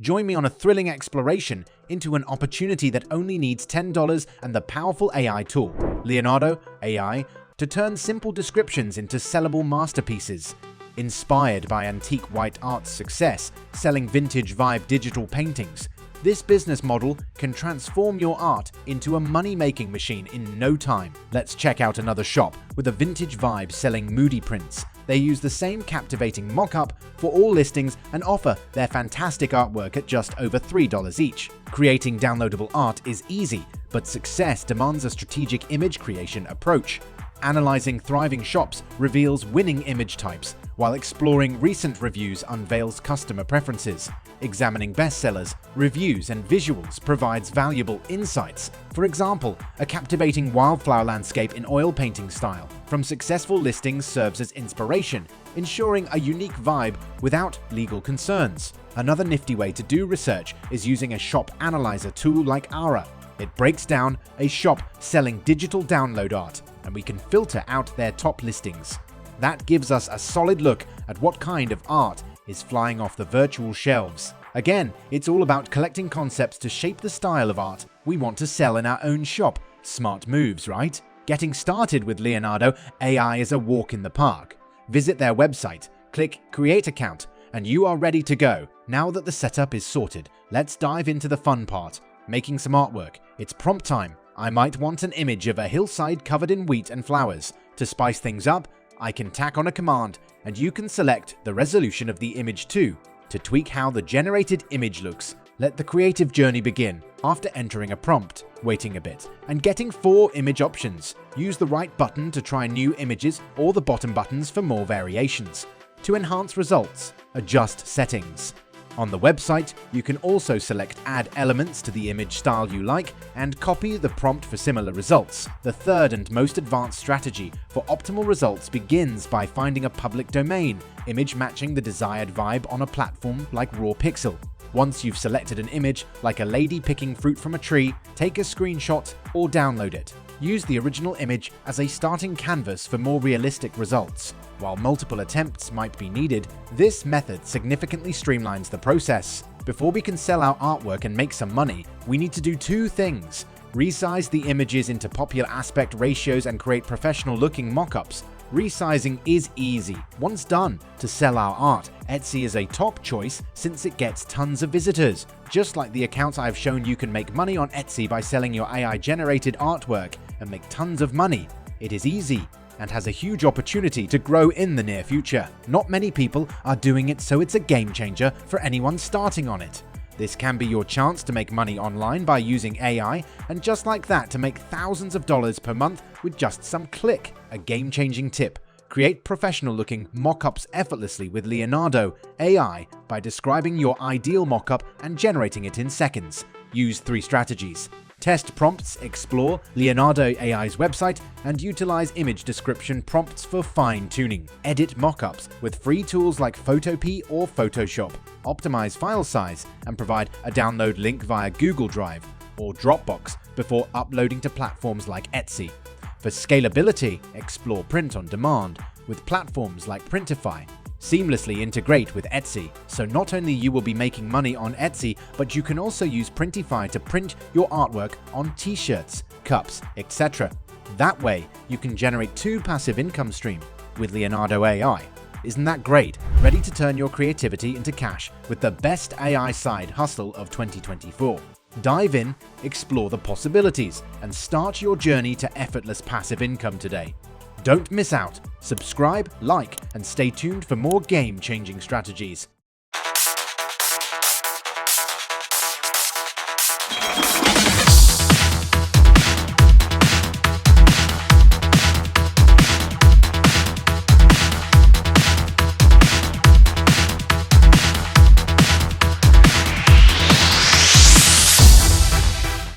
Join me on a thrilling exploration into an opportunity that only needs $10 and the powerful AI tool, Leonardo AI, to turn simple descriptions into sellable masterpieces. Inspired by antique white art's success, selling vintage vibe digital paintings, this business model can transform your art into a money-making machine in no time. Let's check out another shop with a vintage vibe selling moody prints. They use the same captivating mock-up for all listings and offer their fantastic artwork at just over $3 each. Creating downloadable art is easy, but success demands a strategic image creation approach. Analyzing thriving shops reveals winning image types, while exploring recent reviews unveils customer preferences. Examining bestsellers, reviews, and visuals provides valuable insights. For example, a captivating wildflower landscape in oil painting style from successful listings serves as inspiration, ensuring a unique vibe without legal concerns. Another nifty way to do research is using a shop analyzer tool like Aura. It breaks down a shop selling digital download art, and we can filter out their top listings. That gives us a solid look at what kind of art is flying off the virtual shelves. Again, it's all about collecting concepts to shape the style of art we want to sell in our own shop. Smart moves, right? Getting started with Leonardo AI is a walk in the park. Visit their website, click Create Account, and you are ready to go. Now that the setup is sorted, let's dive into the fun part, making some artwork. It's prompt time. I might want an image of a hillside covered in wheat and flowers. To spice things up, I can tack on a command, and you can select the resolution of the image too, to tweak how the generated image looks. Let the creative journey begin. After entering a prompt, waiting a bit, and getting 4 image options, use the right button to try new images or the bottom buttons for more variations. To enhance results, adjust settings. On the website, you can also select add elements to the image style you like and copy the prompt for similar results. The third and most advanced strategy for optimal results begins by finding a public domain image matching the desired vibe on a platform like Raw Pixel. Once you've selected an image, like a lady picking fruit from a tree, take a screenshot or download it. Use the original image as a starting canvas for more realistic results. While multiple attempts might be needed, this method significantly streamlines the process. Before we can sell our artwork and make some money, we need to do 2 things: resize the images into popular aspect ratios and create professional-looking mock-ups. Resizing is easy. Once done, to sell our art, Etsy is a top choice since it gets tons of visitors. Just like the accounts I've shown, you can make money on Etsy by selling your AI-generated artwork and make tons of money. It is easy and has a huge opportunity to grow in the near future. Not many people are doing it, so it's a game changer for anyone starting on it. This can be your chance to make money online by using AI, and just like that, to make thousands of dollars per month with just some click. A game-changing tip: create professional-looking mock-ups effortlessly with Leonardo AI by describing your ideal mock-up and generating it in seconds. Use 3 strategies. Test prompts, explore Leonardo AI's website, and utilize image description prompts for fine-tuning. Edit mockups with free tools like Photopea or Photoshop. Optimize file size and provide a download link via Google Drive or Dropbox before uploading to platforms like Etsy. For scalability, explore print on demand with platforms like Printify. Seamlessly integrate with Etsy, so not only you will be making money on Etsy, but you can also use Printify to print your artwork on t-shirts, cups, etc. That way, you can generate 2 passive income streams with Leonardo AI. Isn't that great? Ready to turn your creativity into cash with the best AI side hustle of 2024. Dive in, explore the possibilities, and start your journey to effortless passive income today. Don't miss out. Subscribe, like, and stay tuned for more game-changing strategies.